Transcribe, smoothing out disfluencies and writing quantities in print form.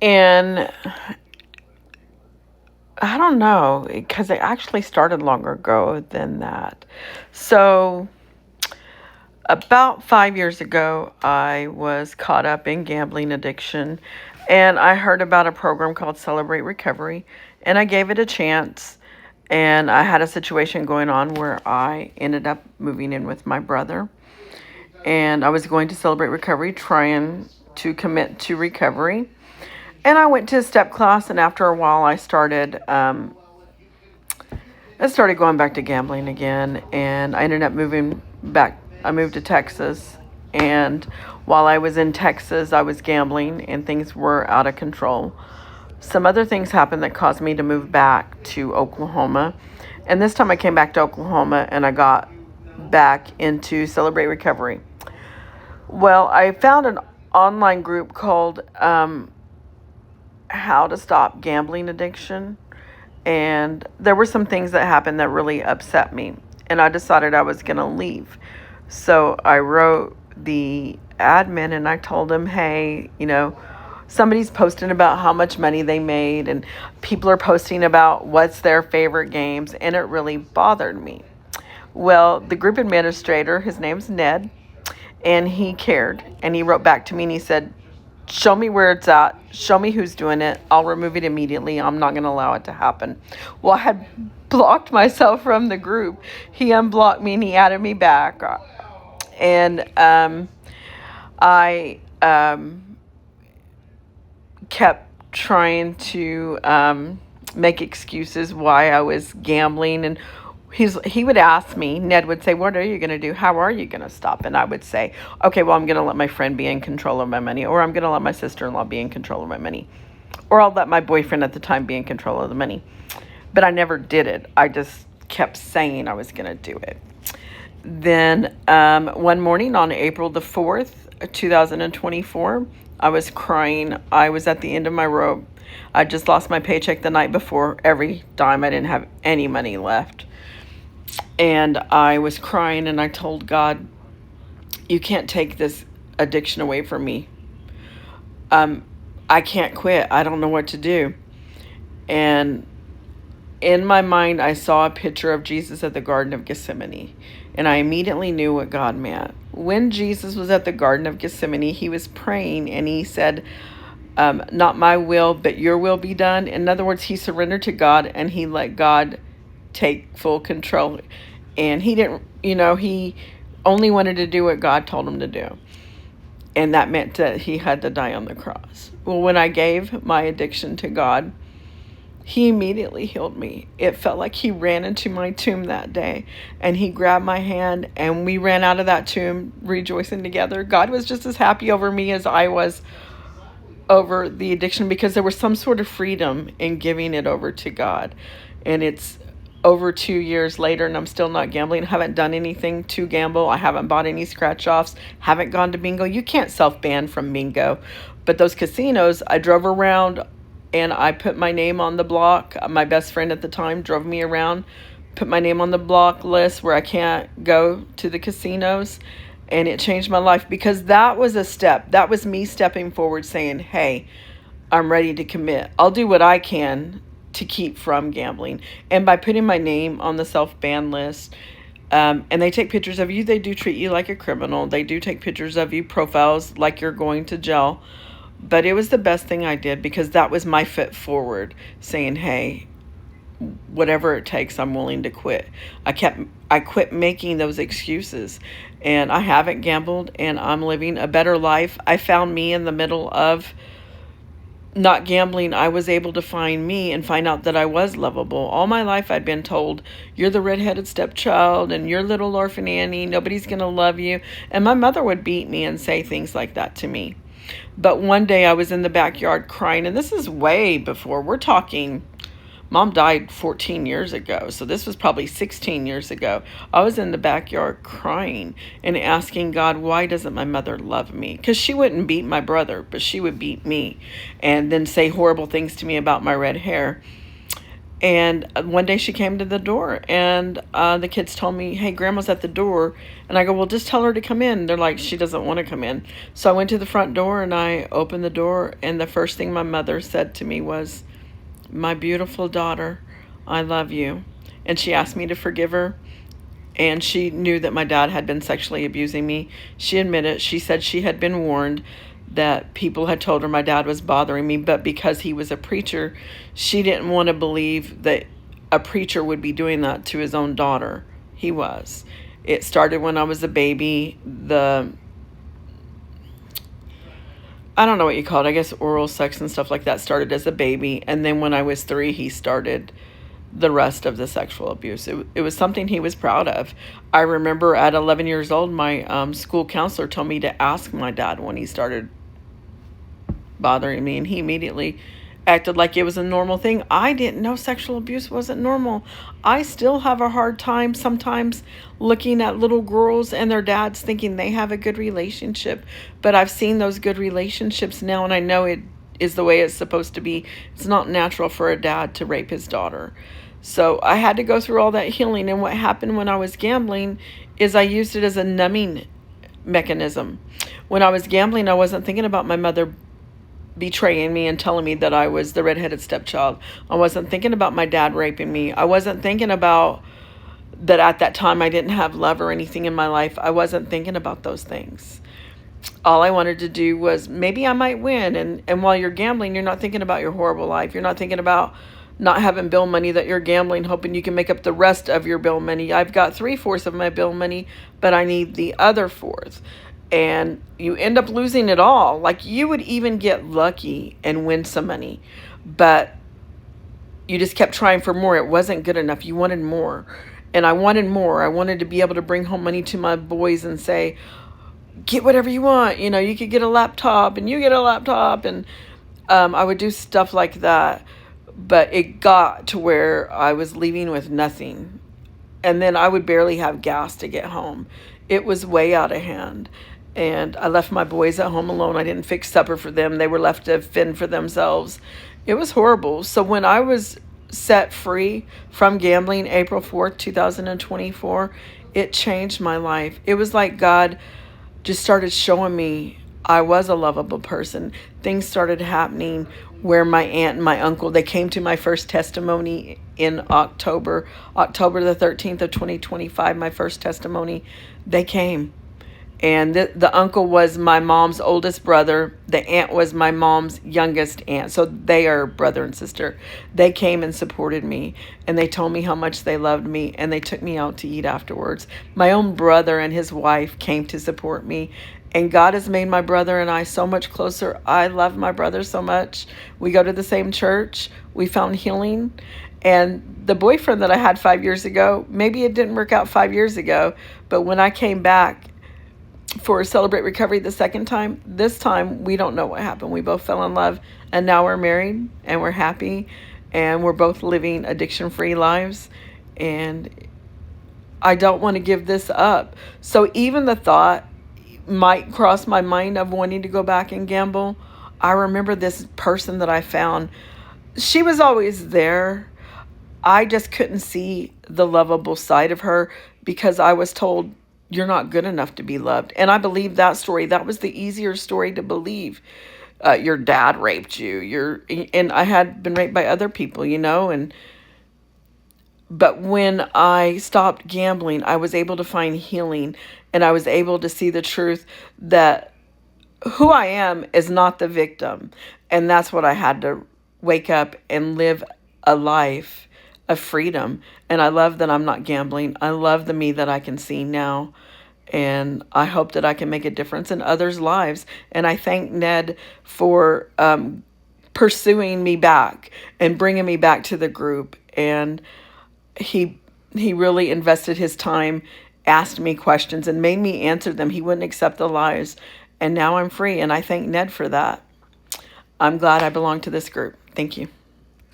And I don't know, because it actually started longer ago than that. So, about 5 years ago, I was caught up in gambling addiction, and I heard about a program called Celebrate Recovery, and I gave it a chance. And I had a situation going on where I ended up moving in with my brother, and I was going to Celebrate Recovery, trying to commit to recovery. And I went to a step class, and after a while, I started going back to gambling again, and I ended up moving back. I moved to Texas, and while I was in Texas, I was gambling, and things were out of control. Some other things happened that caused me to move back to Oklahoma, and this time I came back to Oklahoma, and I got back into Celebrate Recovery. Well, I found an online group called How to Stop Gambling Addiction. And there were some things that happened that really upset me. And I decided I was going to leave. So I wrote the admin and I told him, hey, somebody's posting about how much money they made, and people are posting about what's their favorite games. And it really bothered me. Well, the group administrator, his name's Ned, and he cared. And he wrote back to me and he said, show me where it's at. Show me who's doing it. I'll remove it immediately. I'm not going to allow it to happen. Well, I had blocked myself from the group. He unblocked me and he added me back. And I kept trying to make excuses why I was gambling. And he would ask me, Ned would say, what are you going to do? How are you going to stop? And I would say, okay, well, I'm going to let my friend be in control of my money, or I'm going to let my sister-in-law be in control of my money, or I'll let my boyfriend at the time be in control of the money. But I never did it. I just kept saying I was going to do it. Then one morning on April the 4th, 2024, I was crying. I was at the end of my rope. I just lost my paycheck the night before, every dime. I didn't have any money left. And I was crying and I told God, you can't take this addiction away from me. I can't quit. I don't know what to do. And in my mind, I saw a picture of Jesus at the Garden of Gethsemane, and I immediately knew what God meant. When Jesus was at the Garden of Gethsemane, he was praying and he said, not my will, but your will be done. In other words, he surrendered to God and he let God take full control. And he didn't, he only wanted to do what God told him to do. And that meant that he had to die on the cross. Well, when I gave my addiction to God, he immediately healed me. It felt like he ran into my tomb that day and he grabbed my hand and we ran out of that tomb rejoicing together. God was just as happy over me as I was over the addiction, because there was some sort of freedom in giving it over to God. And it's over 2 years later and I'm still not gambling. I haven't done anything to gamble. I haven't bought any scratch offs, haven't gone to bingo. You can't self-ban from bingo. But those casinos, I drove around and I put my name on the block. My best friend at the time drove me around, put my name on the block list where I can't go to the casinos. And it changed my life, because that was a step. That was me stepping forward saying, hey, I'm ready to commit. I'll do what I can to keep from gambling. And by putting my name on the self-ban list, and they take pictures of you, they do treat you like a criminal. They do take pictures of you, profiles like you're going to jail. But it was the best thing I did, because that was my foot forward, saying, hey, whatever it takes, I'm willing to quit. I quit making those excuses, and I haven't gambled, and I'm living a better life. I found me in the middle of not gambling. I was able to find me and find out that I was lovable. All my life I'd been told, you're the redheaded stepchild and you're little orphan Annie. Nobody's going to love you. And my mother would beat me and say things like that to me. But one day I was in the backyard crying, and this is way before. We're talking, Mom died 14 years ago, so this was probably 16 years ago. I was in the backyard crying and asking God, why doesn't my mother love me? Because she wouldn't beat my brother, but she would beat me and then say horrible things to me about my red hair. And one day she came to the door, and the kids told me, "Hey, Grandma's at the door." And I go, "Well, just tell her to come in." They're like, "She doesn't want to come in." So I went to the front door and I opened the door, and the first thing my mother said to me was, "My beautiful daughter, I love you." And she asked me to forgive her. And she knew that my dad had been sexually abusing me. She admitted, she said she had been warned that people had told her my dad was bothering me, but because he was a preacher, she didn't want to believe that a preacher would be doing that to his own daughter. He was. It started when I was a baby. I don't know what you call it. I guess oral sex and stuff like that started as a baby. And then when I was 3, he started the rest of the sexual abuse. It was something he was proud of. I remember at 11 years old, my school counselor told me to ask my dad when he started bothering me, and he immediately acted like it was a normal thing. I didn't know sexual abuse wasn't normal. I still have a hard time sometimes looking at little girls and their dads thinking they have a good relationship, but I've seen those good relationships now, and I know it is the way it's supposed to be. It's not natural for a dad to rape his daughter. So I had to go through all that healing, and what happened when I was gambling is I used it as a numbing mechanism. When I was gambling, I wasn't thinking about my mother betraying me and telling me that I was the redheaded stepchild. I wasn't thinking about my dad raping me. I wasn't thinking about that at that time I didn't have love or anything in my life. I wasn't thinking about those things. All I wanted to do was maybe I might win. And while you're gambling, you're not thinking about your horrible life. You're not thinking about not having bill money that you're gambling, hoping you can make up the rest of your bill money. I've got 3/4 of my bill money, but I need the other fourth. And you end up losing it all. Like, you would even get lucky and win some money, but you just kept trying for more. It wasn't good enough. You wanted more. And I wanted more. I wanted to be able to bring home money to my boys and say, get whatever you want. You know, you could get a laptop and you get a laptop. And I would do stuff like that. But it got to where I was leaving with nothing. And then I would barely have gas to get home. It was way out of hand. And I left my boys at home alone. I didn't fix supper for them. They were left to fend for themselves. It was horrible. So when I was set free from gambling, April 4th, 2024, it changed my life. It was like God just started showing me I was a lovable person. Things started happening where my aunt and my uncle, they came to my first testimony in October the 13th of 2025, my first testimony. They came. And the uncle was my mom's oldest brother. The aunt was my mom's youngest aunt. So they are brother and sister. They came and supported me. And they told me how much they loved me. And they took me out to eat afterwards. My own brother and his wife came to support me. And God has made my brother and I so much closer. I love my brother so much. We go to the same church. We found healing. And the boyfriend that I had 5 years ago, maybe it didn't work out 5 years ago. But when I came back for Celebrate Recovery the second time, this time we don't know what happened. We both fell in love, and now we're married and we're happy and we're both living addiction-free lives, and I don't want to give this up. So even the thought might cross my mind of wanting to go back and gamble. I remember this person that I found. She was always there. I just couldn't see the lovable side of her because I was told you're not good enough to be loved. And I believed that story. That was the easier story to believe. Your dad raped you. And I had been raped by other people, you know. But when I stopped gambling, I was able to find healing, and I was able to see the truth that who I am is not the victim. And that's what I had to wake up and live a life of freedom. And I love that I'm not gambling. I love the me that I can see now. And I hope that I can make a difference in others' lives. And I thank Ned for pursuing me back and bringing me back to the group. And he really invested his time, asked me questions, and made me answer them. He wouldn't accept the lies. And now I'm free. And I thank Ned for that. I'm glad I belong to this group. Thank you.